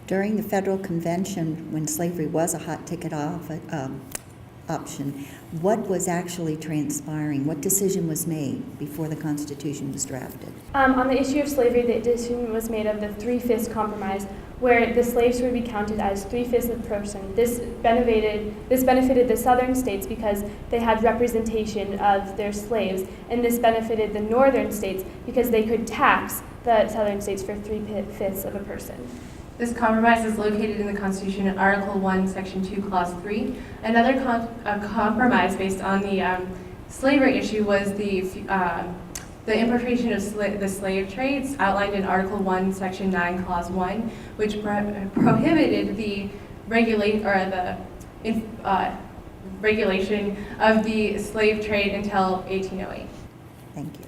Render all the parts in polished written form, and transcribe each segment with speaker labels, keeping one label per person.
Speaker 1: During the federal convention, when slavery was a hot ticket option, what was actually transpiring? What decision was made before the Constitution was drafted?
Speaker 2: On the issue of slavery, the decision was made of the Three-Fifths Compromise, where the slaves would be counted as 3/5 of the person. This benefited the southern states because they had representation of their slaves, and this benefited the northern states because they could tax the southern states for 3/5 of a person.
Speaker 3: This compromise is located in the Constitution in Article 1, Section 2, Clause 3. Another compromise based on the slavery issue was the importation of the slave trades outlined in Article 1, Section 9, Clause 1, which prohibited the regulation of the slave trade until 1808.
Speaker 1: Thank you.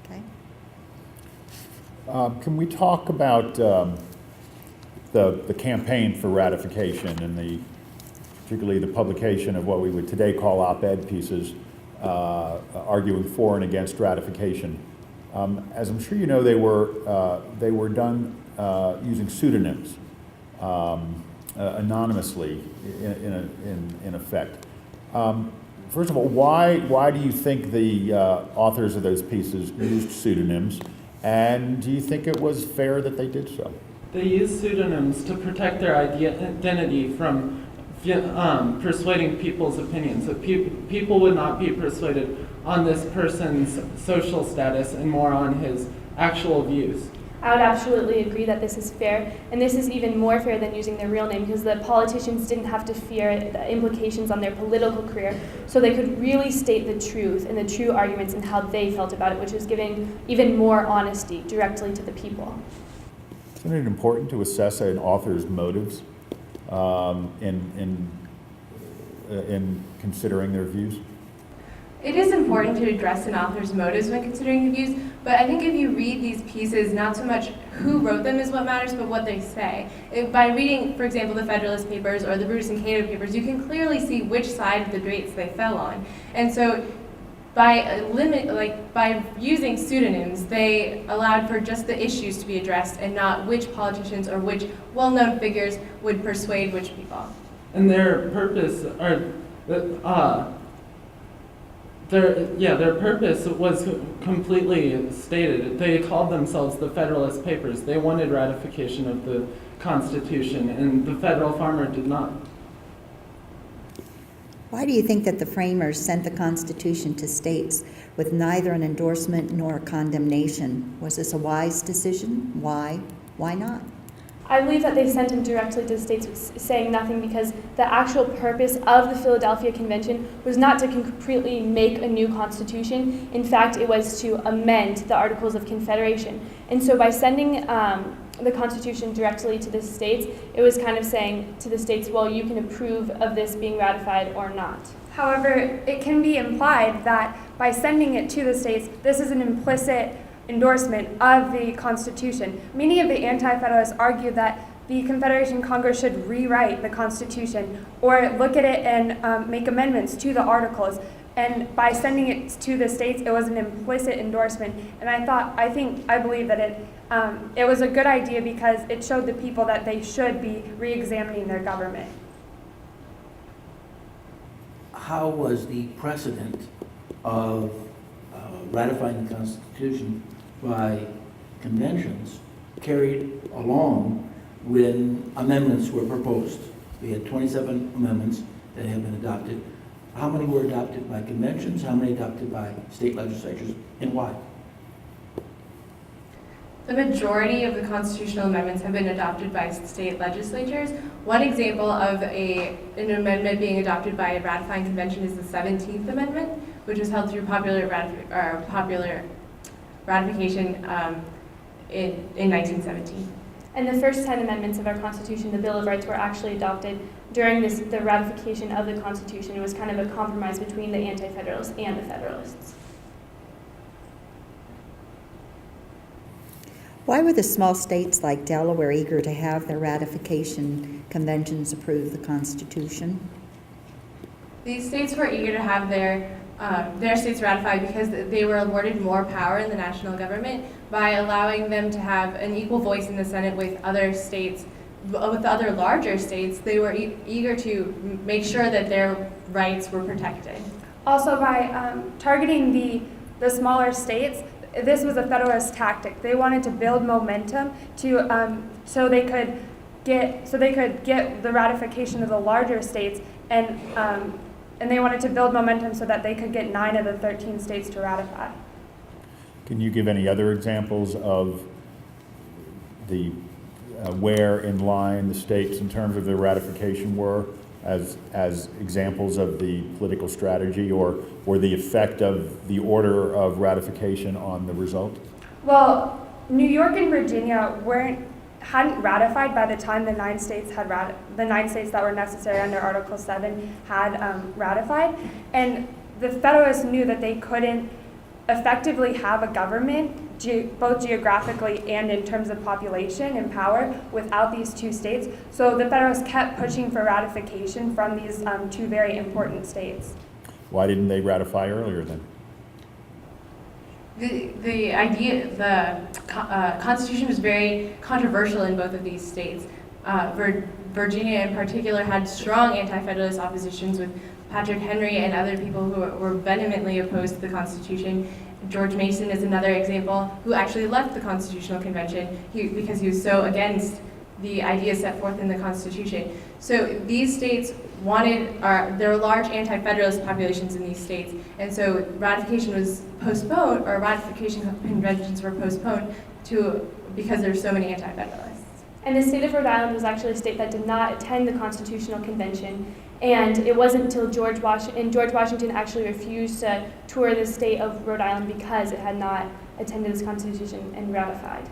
Speaker 1: Okay.
Speaker 4: Can we talk about the campaign for ratification and particularly the publication of what we would today call op-ed pieces arguing for and against ratification? As I'm sure you know, they were done using pseudonyms, anonymously in effect. First of all, why do you think the authors of those pieces used pseudonyms? And do you think it was fair that they did so?
Speaker 5: They use pseudonyms to protect their identity from persuading people's opinions. That people would not be persuaded on this person's social status and more on his actual views.
Speaker 2: I would absolutely agree that this is fair, and this is even more fair than using their real name because the politicians didn't have to fear the implications on their political career, so they could really state the truth and the true arguments and how they felt about it, which is giving even more honesty directly to the people.
Speaker 4: Isn't it important to assess an author's motives in considering their views?
Speaker 3: It is important to address an author's motives when considering the views, but I think if you read these pieces, not so much who wrote them is what matters, but what they say. By reading, for example, the Federalist Papers or the Brutus and Cato Papers, you can clearly see which side of the debates they fell on. And so by using pseudonyms, they allowed for just the issues to be addressed and not which politicians or which well-known figures would persuade which people.
Speaker 5: And their purpose their purpose was completely stated. They called themselves the Federalist Papers. They wanted ratification of the Constitution, and the federal farmer did not.
Speaker 1: Why do you think that the framers sent the Constitution to states with neither an endorsement nor a condemnation? Was this a wise decision? Why? Why not?
Speaker 2: I believe that they sent him directly to the states saying nothing because the actual purpose of the Philadelphia Convention was not to completely make a new constitution. In fact, it was to amend the Articles of Confederation. And so by sending the Constitution directly to the states, it was kind of saying to the states, well, you can approve of this being ratified or not.
Speaker 6: However, it can be implied that by sending it to the states, this is an implicit endorsement of the Constitution. Many of the Anti-Federalists argue that the Confederation Congress should rewrite the Constitution or look at it and make amendments to the Articles. And by sending it to the states, it was an implicit endorsement. And I believe that it was a good idea because it showed the people that they should be re-examining their government.
Speaker 7: How was the precedent of ratifying the Constitution by conventions carried along when amendments were proposed? We had 27 amendments that have been adopted. How many were adopted by conventions? How many adopted by state legislatures? And why?
Speaker 3: The majority of the constitutional amendments have been adopted by state legislatures. One example of an amendment being adopted by a ratifying convention is the 17th Amendment, which was held through popular ratification in 1917.
Speaker 2: And the first 10 amendments of our Constitution, the Bill of Rights, were actually adopted during the ratification of the Constitution. It was kind of a compromise between the Anti-Federalists and the Federalists.
Speaker 1: Why were the small states like Delaware eager to have their ratification conventions approve the Constitution?
Speaker 3: These states were eager to have their their states ratified because they were awarded more power in the national government by allowing them to have an equal voice in the Senate with other states, with other larger states. They were eager to make sure that their rights were protected.
Speaker 6: Also, by targeting the smaller states, this was a Federalist tactic. They wanted to build momentum to so they could get the ratification of the larger states, and they wanted to build momentum so that they could get 9 of the 13 states to ratify.
Speaker 4: Can you give any other examples of the where in line the states in terms of their ratification were as examples of the political strategy or the effect of the order of ratification on the result?
Speaker 6: Well, New York and Virginia hadn't ratified by the time the 9 states the 9 states that were necessary under Article 7 had ratified, and the Federalists knew that they couldn't effectively have a government, both geographically and in terms of population and power, without these 2 states. So the Federalists kept pushing for ratification from these 2 very important states.
Speaker 4: Why didn't they ratify earlier then?
Speaker 3: The Constitution was very controversial in both of these states. Virginia in particular had strong anti-Federalist oppositions with Patrick Henry and other people who were vehemently opposed to the Constitution. George Mason is another example who actually left the Constitutional Convention because he was so against the ideas set forth in the Constitution. So these states there were large anti-Federalist populations in these states, and so ratification was postponed, or ratification conventions were postponed because there were so many anti-Federalists.
Speaker 2: And the state of Rhode Island was actually a state that did not attend the Constitutional Convention. And it wasn't until George Washington actually refused to tour the state of Rhode Island because it had not attended this Constitution and ratified.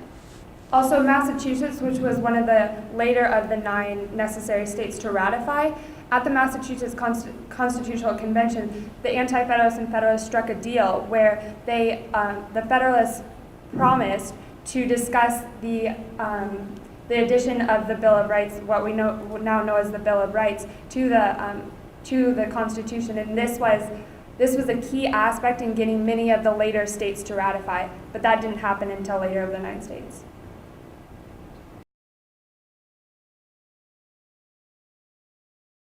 Speaker 6: Also, Massachusetts, which was one of the later of the 9 necessary states to ratify, at the Massachusetts Constitutional Convention, the Anti-Federalists and Federalists struck a deal where the Federalists promised to discuss the addition of the Bill of Rights, what we now know as the Bill of Rights, to the Constitution, and this was a key aspect in getting many of the later states to ratify, but that didn't happen until later of the 9 states.